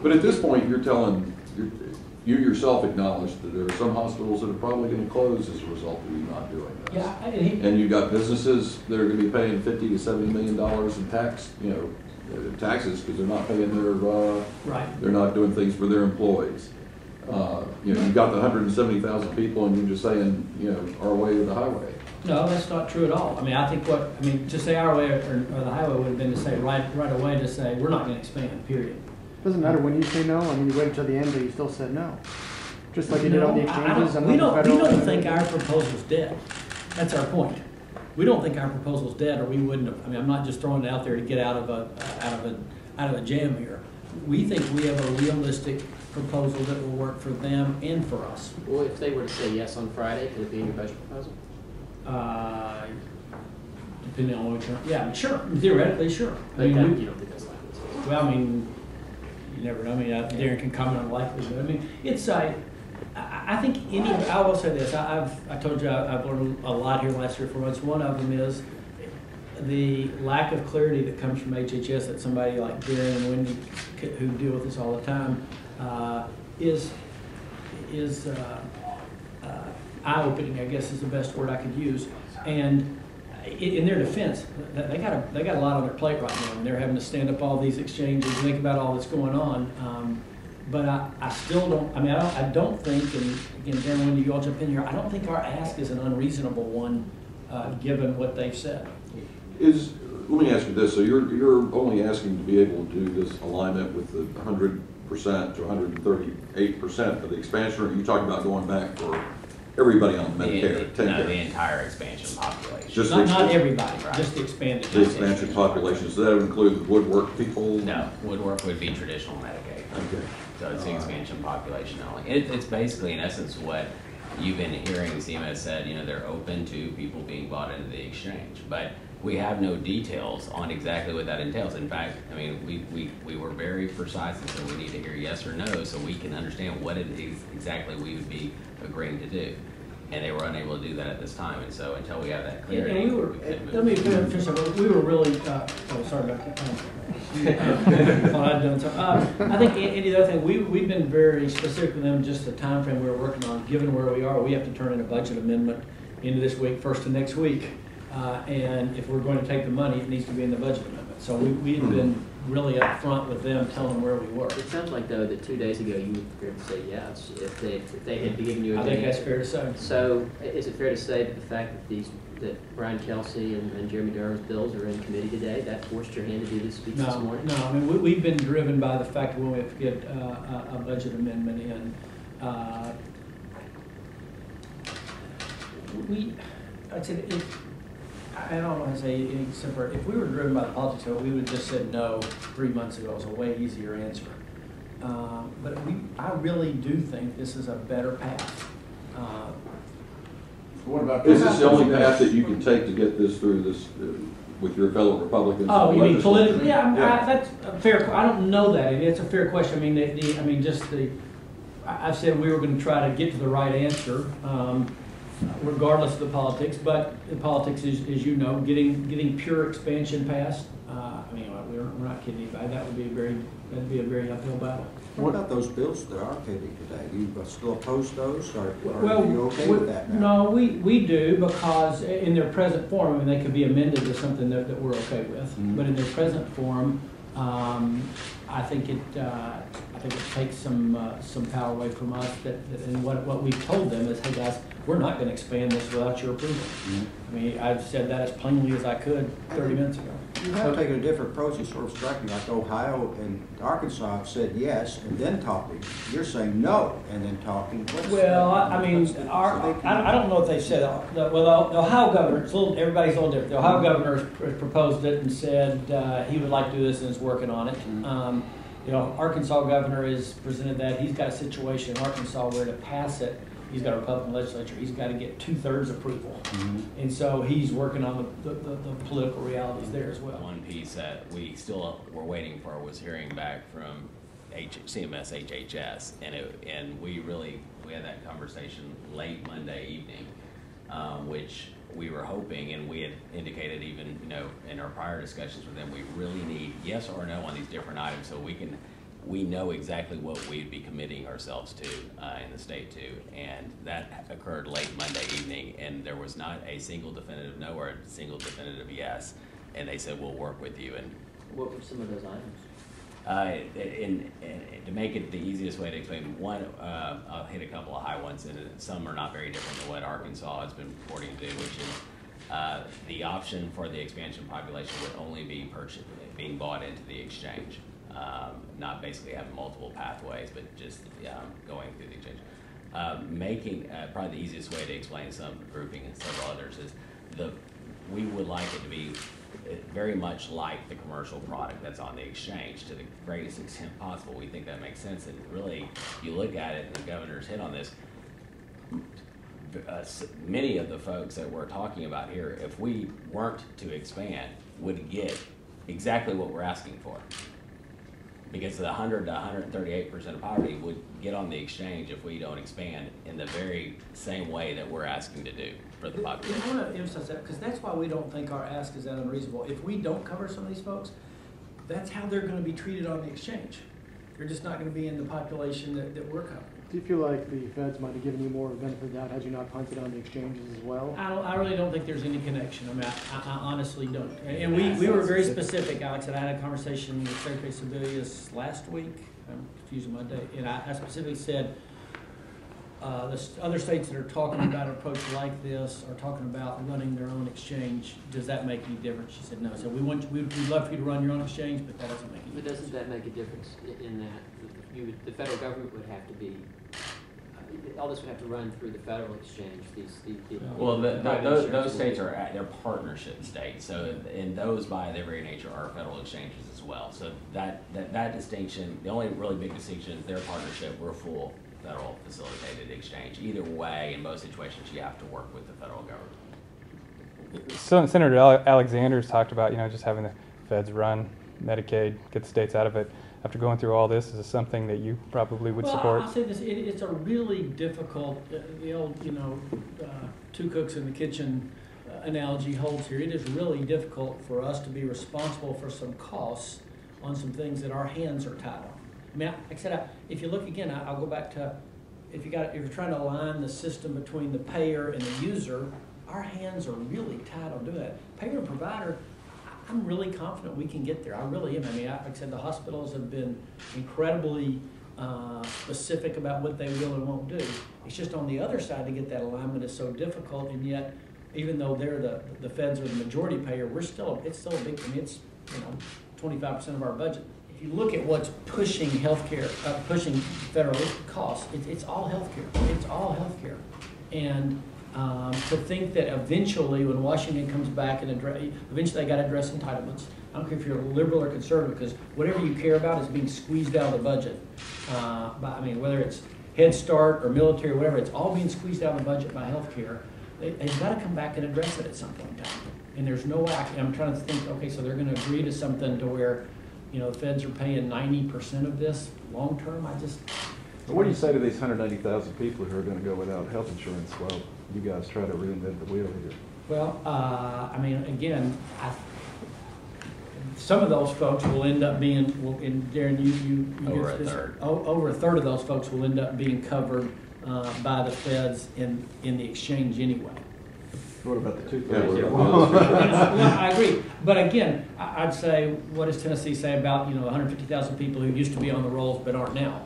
But at this point, you yourself acknowledge that there are some hospitals that are probably going to close as a result of you not doing this. Yeah, and you've got businesses that are going to be paying $50 to $70 million in taxes because they're not paying their right. They're not doing things for their employees. You've got the 170,000 people, and you're just saying, our way or the highway. No, that's not true at all. I mean, I think to say our way or the highway would have been to say right away to say we're not going to expand. Period. Doesn't matter when you say no. I mean, you wait until the end, but you still said no. Just like you did on the exchanges. We don't think our proposal's dead. That's our point. We don't think our proposal's dead, or we wouldn't have. I mean, I'm not just throwing it out there to get out of a jam here. We think we have a realistic proposal that will work for them and for us. Well, if they were to say yes on Friday, could it be in your budget proposal? Depending on what you're, yeah, sure. Theoretically, sure. But you don't think that's likely? Well, I mean, you never know. I mean, Darin can comment on likelihood. I mean, it's I think I will say this. I told you I've learned a lot here the last 3 or 4 months. One of them is the lack of clarity that comes from HHS that somebody like Darin and Wendy, who deal with this all the time, is eye-opening, I guess is the best word I could use. And in their defense, they got a lot on their plate right now, and they're having to stand up all these exchanges, think about all that's going on. But I still don't. I mean, I don't think. And again, Darin, when you all jump in here, I don't think our ask is an unreasonable one, given what they've said. Let me ask you this: so you're only asking to be able to do this alignment with the 100% to 138% of the expansion, or are you talking about going back for everybody on Medicare? No, the entire expansion population. Just not everybody, right. Just the expanded. The expansion population. So that would include the woodwork people? No, woodwork would be traditional Medicaid. Okay. So it's the expansion population only. It's basically, in essence, what you've been hearing CMS said, they're open to people being bought into the exchange. But we have no details on exactly what that entails. In fact, I mean, we were very precise and said we need to hear yes or no so we can understand what it is exactly we would be agreeing to do. And they were unable to do that at this time. And so until we have that clarity, and let me finish up. We were really, sorry about that. Thought I'd done something. I think, Andy, the other thing, we've been very specific with them, just the time frame we were working on. Given where we are, we have to turn in a budget amendment into this week, first to next week. And if we're going to take the money, it needs to be in the budget amendment. So we had been really upfront with them, telling them where we were. It sounds like, though, that 2 days ago you were prepared to say yes if they had given you a I think that's fair to say. So is it fair to say that the fact that Brian Kelsey and Jeremy Durham's bills are in committee today, that forced your hand to do this speech this morning? No, I mean, we've been driven by the fact that we have to get a budget amendment in. I'd say I don't want to say any simpler. If we were driven by the politics of it, we would have just said no 3 months ago. It was a way easier answer. But I really do think this is a better path. What about is this the only path that you can take to get this through this with your fellow Republicans? Oh, you mean politically? Yeah, that's a fair. I don't know that. It's a fair question. I mean, I've said we were going to try to get to the right answer. Regardless of the politics, but the politics is, as you know, getting pure expansion passed. I mean, we're not kidding anybody. That'd be a very uphill battle. What about those bills that are pending today? Do you still oppose those, or are you okay with that now? No, we do, because in their present form, I mean, they could be amended to something that we're okay with. Mm-hmm. But in their present form, I think it takes some power away from us. And what we've told them is, hey guys, we're not going to expand this without your approval. Mm-hmm. I mean, I've said that as plainly as I could 30 minutes ago. You have taken a different approach and sort of striking, like Ohio and Arkansas have said yes and then talking. You're saying no and then talking. Well, I mean, I don't know if they said that. Well, the Ohio governor, everybody's a little different. The Ohio governor has proposed it and said he would like to do this and is working on it. Mm-hmm. Arkansas governor has presented that. He's got a situation in Arkansas where to pass it, he's got a Republican legislature, he's got to get 2/3 approval. Mm-hmm. And so he's working on the political realities there as well. One piece that we still were waiting for was hearing back from CMS HHS, and we had that conversation late Monday evening, which we were hoping, and we had indicated even in our prior discussions with them, we really need yes or no on these different items so we can we know exactly what we'd be committing ourselves to in the state to, and that occurred late Monday evening, and there was not a single definitive no or a single definitive yes, and they said, we'll work with you. And What were some of those items? And to make it the easiest way to explain, one, I'll hit a couple of high ones, and some are not very different than what Arkansas has been purporting to do, which is the option for the expansion population would only be being bought into the exchange, not basically having multiple pathways, but just going through the exchange. Making probably the easiest way to explain some grouping and several others is we would like it to be very much like the commercial product that's on the exchange to the greatest extent possible. We think that makes sense, and really, if you look at it, and the governor's hit on this, many of the folks that we're talking about here, if we weren't to expand, would get exactly what we're asking for. Because the 100 to 138% of poverty would get on the exchange if we don't expand in the very same way that we're asking to do for the population. I want to emphasize that, because that's why we don't think our ask is that unreasonable. If we don't cover some of these folks, that's how they're going to be treated on the exchange. They're just not going to be in the population that we're covering. Do you feel like the feds might have given you more benefit of that had you not punted on the exchanges as well? I really don't think there's any connection. I mean, I honestly don't. And we were very specific, Alex, and I had a conversation with Secretary Sebelius last week. I'm confusing my date. And I specifically said, the other states that are talking about an approach like this are talking about running their own exchange. Does that make any difference? She said, no. So we'd love for you to run your own exchange, but that doesn't make any difference. But doesn't that make a difference in that the federal government would have to be, all this would have to run through the federal exchange? Well, those states are they're partnership states, so and those by their very nature are federal exchanges as well. So that distinction, the only really big distinction is their partnership. We're full federal facilitated exchange. Either way, in most situations, you have to work with the federal government. So Senator Alexander's talked about, just having the feds run Medicaid, get the states out of it. After going through all this, is this something that you probably would support? I'll say this, it's a really difficult, the old, two cooks in the kitchen analogy holds here. It is really difficult for us to be responsible for some costs on some things that our hands are tied on. I mean, like I said, if you look again, I'll go back to, if you're trying to align the system between the payer and the user, our hands are really tied on doing that. Payer and provider, I'm really confident we can get there. I really am. I mean, like I said, the hospitals have been incredibly specific about what they will and won't do. It's just on the other side to get that alignment is so difficult, and yet, even though they're the feds are the majority payer, it's still a big, I mean, it's 25% of our budget. If you look at what's pushing healthcare, pushing federal costs, it's all healthcare. It's all healthcare, and to think that eventually, when Washington comes back and eventually they got to address entitlements. I don't care if you're liberal or conservative, because whatever you care about is being squeezed out of the budget. I mean, whether it's Head Start or military or whatever, it's all being squeezed out of the budget by healthcare. They've got to come back and address it at some point in time. And there's no way. I'm trying to think. Okay, so they're going to agree to something to where, the feds are paying 90% of this long term. What do you say to these 180,000 people who are going to go without health insurance while you guys try to reinvent the wheel here? Well, I mean, again, some of those folks will end up being, and Darin, you over a third. Over a third of those folks will end up being covered by the feds in the exchange anyway. What about the two? I agree, but again, I'd say, what does Tennessee say about 150,000 people who used to be on the rolls but aren't now?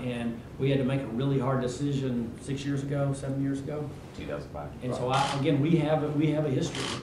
And we had to make a really hard decision 7 years ago, 2005. And so again, we have a history.